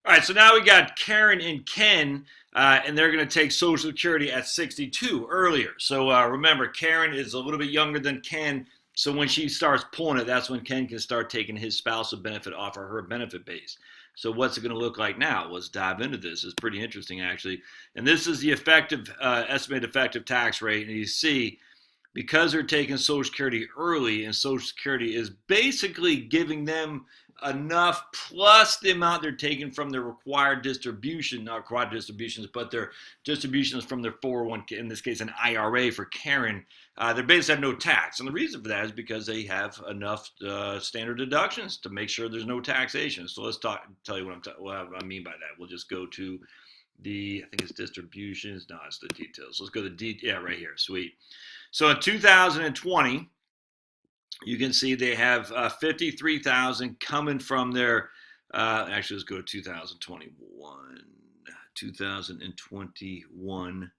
All right, so now we got Karen and Ken, and they're going to take Social Security at 62 earlier. So remember, Karen is a little bit younger than Ken. So when she starts pulling it, that's when Ken can start taking his spousal benefit off of her benefit base. So what's it going to look like now? Let's dive into this. It's pretty interesting, actually. And this is the effective estimated effective tax rate. And you see, because they're taking Social Security early, and Social Security is basically giving them enough plus the amount they're taking from their required distribution, not required distributions, but their distributions from their 401k, in this case, an IRA for Karen. They basically have no tax. And the reason for that is because they have enough standard deductions to make sure there's no taxation. So let's tell you what I mean by that. We'll just go to I think it's distributions. No, it's the details. Let's go to right here. Sweet. So in 2020, you can see they have 53,000 coming from their. Actually, let's go to 2021. 2021,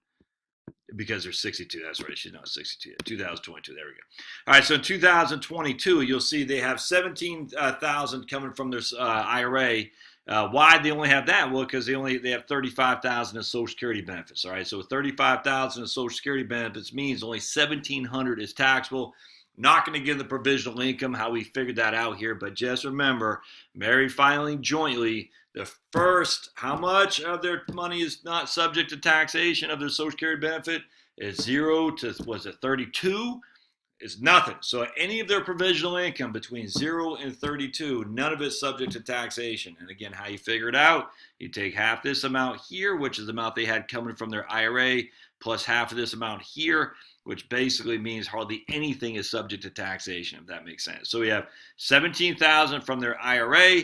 because they're 62. That's right. She's not 62 yet. 2022. There we go. All right. So in 2022, you'll see they have 17,000 coming from their IRA. Why they only have that? Well, because they have 35,000 in Social Security benefits. All right, so 35,000 in Social Security benefits means only 1,700 is taxable. Not going to give the provisional income, how we figured that out here, but just remember, married filing jointly, the first, how much of their money is not subject to taxation of their Social Security benefit is 0 to, was it 32? Is nothing. So any of their provisional income between 0 and 32, none of it's subject to taxation. And again, how you figure it out, you take half this amount here, which is the amount they had coming from their IRA, plus half of this amount here, which basically means hardly anything is subject to taxation, if that makes sense. So we have 17,000 from their IRA,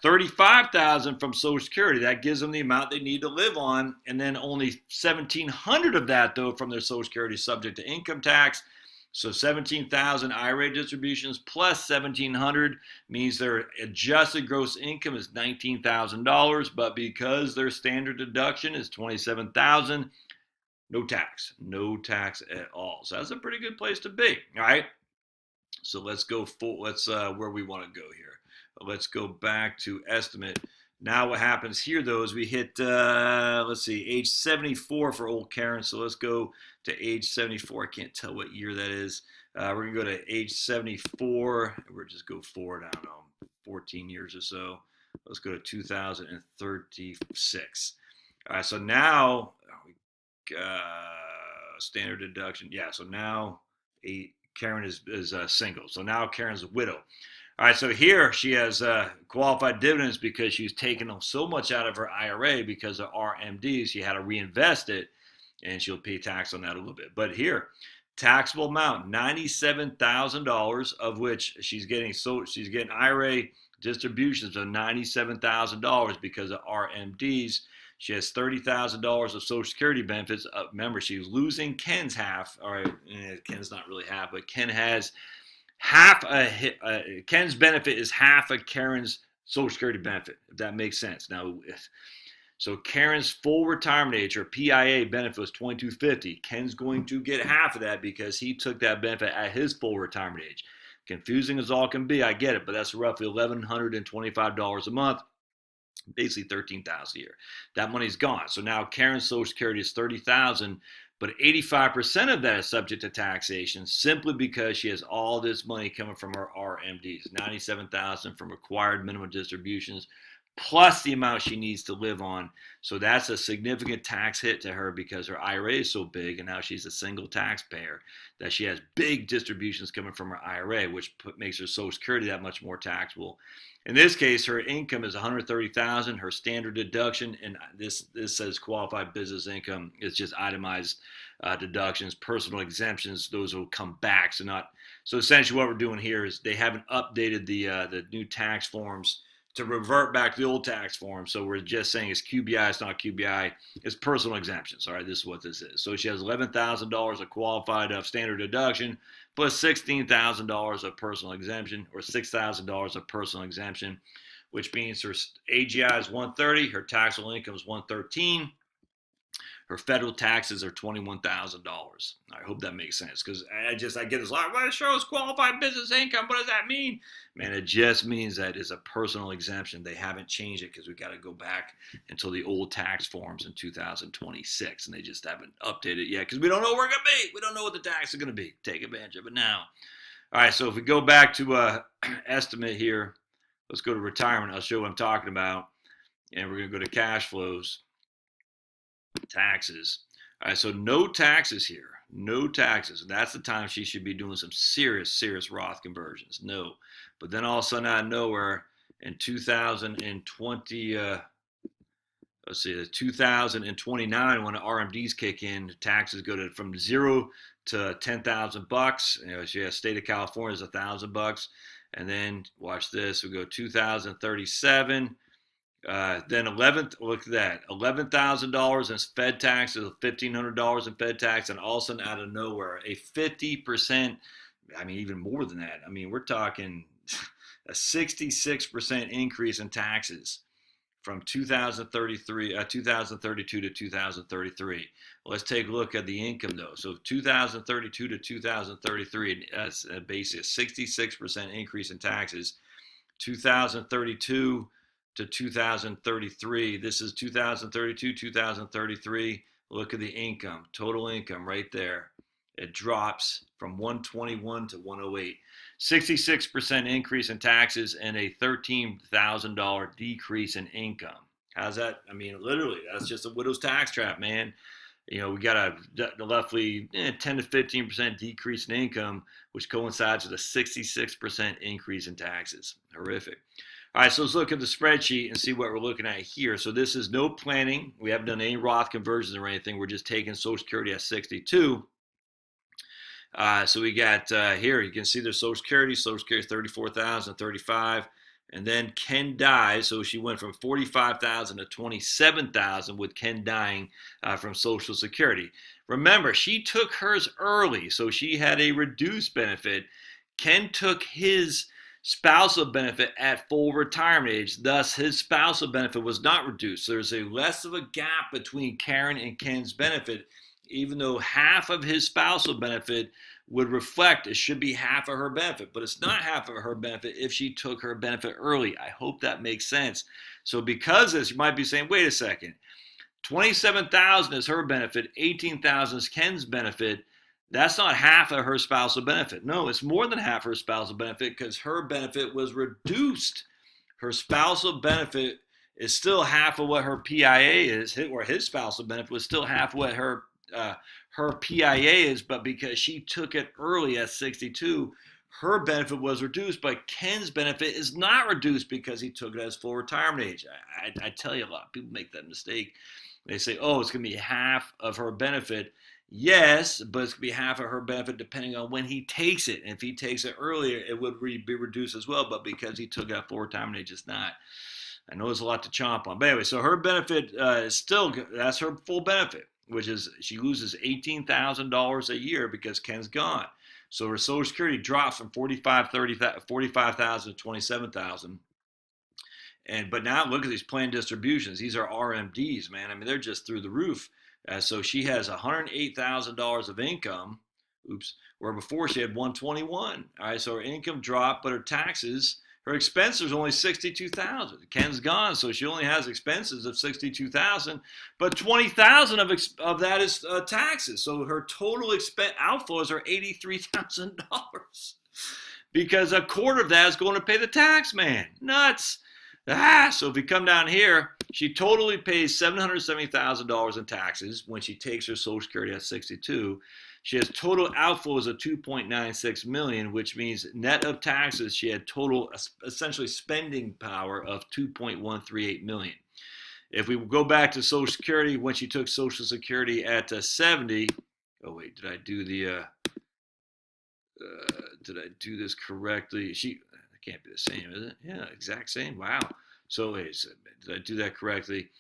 35,000 from Social Security. That gives them the amount they need to live on, and then only 1,700 of that, though, from their Social Security subject to income tax. So 17,000 IRA distributions plus 1,700 means their adjusted gross income is $19,000, but because their standard deduction is $27,000, no tax at all. So that's a pretty good place to be. All right. So let's go where we want to go here. Let's go back to estimate. Now what happens here, though, is we hit, let's see, age 74 for old Karen. So let's go to age 74. I can't tell what year that is. We're going to go to age 74. We'll just go forward, I don't know, 14 years or so. Let's go to 2036. All right, so now, standard deduction. Yeah, so now Karen is single. So now Karen's a widow. All right, so here she has qualified dividends because she's taken so much out of her IRA because of RMD. She had to reinvest it, and she'll pay tax on that a little bit. But here, taxable amount $97,000, of which she's getting IRA distributions of $97,000 because of RMDs. She has $30,000 of Social Security benefits. Remember, she's losing Ken's half. All right, Ken's not really half, but Ken has Ken's benefit is half of Karen's Social Security benefit, if that makes sense. Now, so Karen's full retirement age, or PIA benefit, was $2,250. Ken's going to get half of that because he took that benefit at his full retirement age. Confusing as all can be, I get it, but that's roughly $1,125 a month. Basically $13,000 a year. That money's gone. So now Karen's Social Security is $30,000, but 85% of that is subject to taxation simply because she has all this money coming from her RMDs, $97,000 from required minimum distributions, plus the amount she needs to live on. So that's a significant tax hit to her because her IRA is so big, and now she's a single taxpayer, that she has big distributions coming from her IRA, which makes her Social Security that much more taxable. In this case, her income is $130,000. Her standard deduction, and this says qualified business income, it's just itemized deductions, personal exemptions. Those will come back. So essentially, what we're doing here is they haven't updated the new tax forms to revert back to the old tax form. So we're just saying it's QBI, it's not QBI, it's personal exemptions. All right, this is what this is. So she has $11,000 of qualified standard deduction plus $16,000 of personal exemption, or $6,000 of personal exemption, which means her AGI is 130, her taxable income is 113. Her federal taxes are $21,000. I hope that makes sense, because I get this lot. Well, it shows qualified business income. What does that mean? Man, it just means that it's a personal exemption. They haven't changed it because we got to go back until the old tax forms in 2026, and they just haven't updated it yet because we don't know where we're going to be. We don't know what the tax is going to be. Take advantage of it now. All right, so if we go back to estimate here, let's go to retirement. I'll show you what I'm talking about, and we're going to go to cash flows, taxes. All right, so no taxes here. No taxes. And that's the time she should be doing some serious Roth conversions. No. But then all of a sudden out of nowhere in 2020, let's see, 2029 when the RMDs kick in, taxes go from $0 to $10,000. You know, she has state of California is $1,000. And then watch this, we go 2037. Then look at that, $11,000 in Fed taxes, $1,500 in Fed tax, and all of a sudden out of nowhere, a 50%, I mean, even more than that. I mean, we're talking a 66% increase in taxes from 2032 to 2033. Let's take a look at the income though. So 2032 to 2033, that's basically a 66% increase in taxes. 2032 to 2033. This is 2032, 2033. Look at the income, total income right there. It drops from 121 to 108. 66% increase in taxes and a $13,000 decrease in income. How's that? I mean, literally, that's just a widow's tax trap, man. You know, we got a roughly 10 to 15% decrease in income, which coincides with a 66% increase in taxes. Horrific. All right, so let's look at the spreadsheet and see what we're looking at here. So this is no planning. We haven't done any Roth conversions or anything. We're just taking Social Security at 62. So we got here, you can see there's Social Security 34,000, 35. And then Ken dies, so she went from 45,000 to 27,000 with Ken dying from Social Security. Remember, she took hers early, so she had a reduced benefit. Ken took his spousal benefit at full retirement age. Thus, his spousal benefit was not reduced. So there's a less of a gap between Karen and Ken's benefit, even though half of his spousal benefit would reflect it should be half of her benefit, but it's not half of her benefit if she took her benefit early. I hope that makes sense. So because of this, you might be saying, wait a second, 27,000 is her benefit, 18,000 is Ken's benefit. That's not half of her spousal benefit. No, it's more than half her spousal benefit because her benefit was reduced. Her spousal benefit is still half of what her PIA is, or his spousal benefit was still half what her PIA is, but because she took it early at 62, her benefit was reduced, but Ken's benefit is not reduced because he took it as full retirement age. I tell you, a lot of people make that mistake. They say, oh, it's going to be half of her benefit. Yes, but it's going to be half of her benefit depending on when he takes it. And if he takes it earlier, it would be reduced as well, but because he took it at full retirement age, it's not. I know there's a lot to chomp on. But anyway, so her benefit is still, that's her full benefit, which is she loses $18,000 a year because Ken's gone. So her Social Security drops from 45,000 to 27,000. But now look at these planned distributions. These are RMDs, man. I mean, they're just through the roof. So she has $108,000 of income. Where before she had 121. All right, so her income dropped, but her taxes, her expenses are only 62,000. Ken's gone, so she only has expenses of 62,000, but 20,000 of that is taxes. So her total outflows are $83,000 because a quarter of that is going to pay the tax man. Nuts. So if we come down here, she totally pays $770,000 in taxes when she takes her Social Security at 62. She has total outflows of $2.96 million, which means net of taxes, she had total essentially spending power of $2.138 million. If we go back to Social Security, when she took Social Security at 70, oh wait, did I do this correctly? It can't be the same, is it? Yeah, exact same. Wow. So wait, did I do that correctly?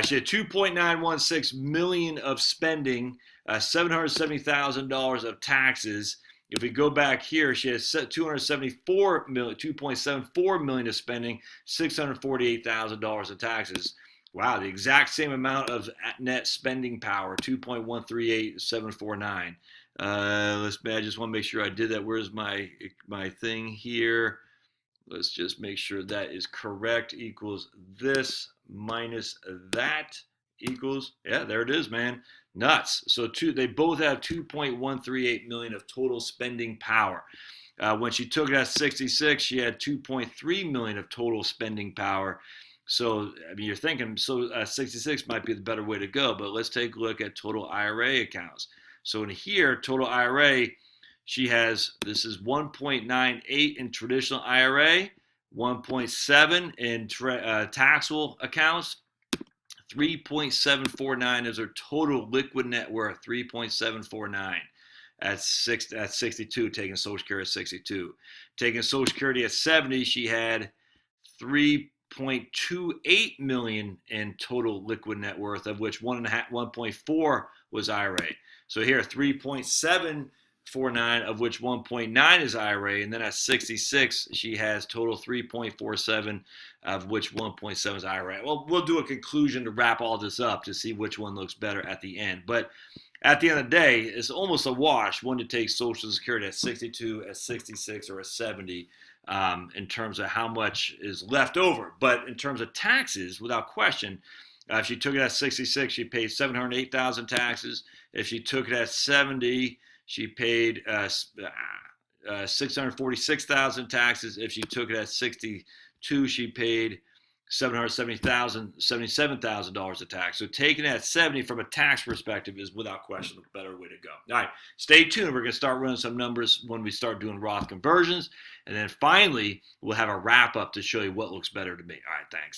She had $2.916 million of spending, $770,000 of taxes. If we go back here, she has $2.74 million of spending, $648,000 of taxes. Wow, the exact same amount of net spending power, 2.138749. I just want to make sure I did that. Where's my thing here? Let's just make sure that is correct. Equals this minus that equals, yeah, there it is, man. Nuts. So they both have 2.138 million of total spending power. When she took it at 66, she had 2.3 million of total spending power. So, I mean, you're thinking, 66 might be the better way to go, but let's take a look at total IRA accounts. So in here, total IRA, she has, this is 1.98 in traditional IRA, 1.7 in taxable accounts, 3.749 is her total liquid net worth, 3.749 at 62, taking Social Security at 62. Taking Social Security at 70, she had 3.28 million in total liquid net worth, of which 1.4 was IRA. So here, 3.749, of which 1.9 is IRA, and then at 66, she has total 3.47, of which 1.7 is IRA. Well, we'll do a conclusion to wrap all this up to see which one looks better at the end. But at the end of the day, it's almost a wash when to take Social Security at 62, at 66, or at 70 in terms of how much is left over. But in terms of taxes, without question, if she took it at 66, she paid 708,000 taxes. If she took it at 70, she paid 646,000 taxes. If she took it at 62, she paid $777,000 of tax. So taking it at 70 from a tax perspective is without question the better way to go. All right, stay tuned. We're going to start running some numbers when we start doing Roth conversions. And then finally, we'll have a wrap up to show you what looks better to me. All right, thanks.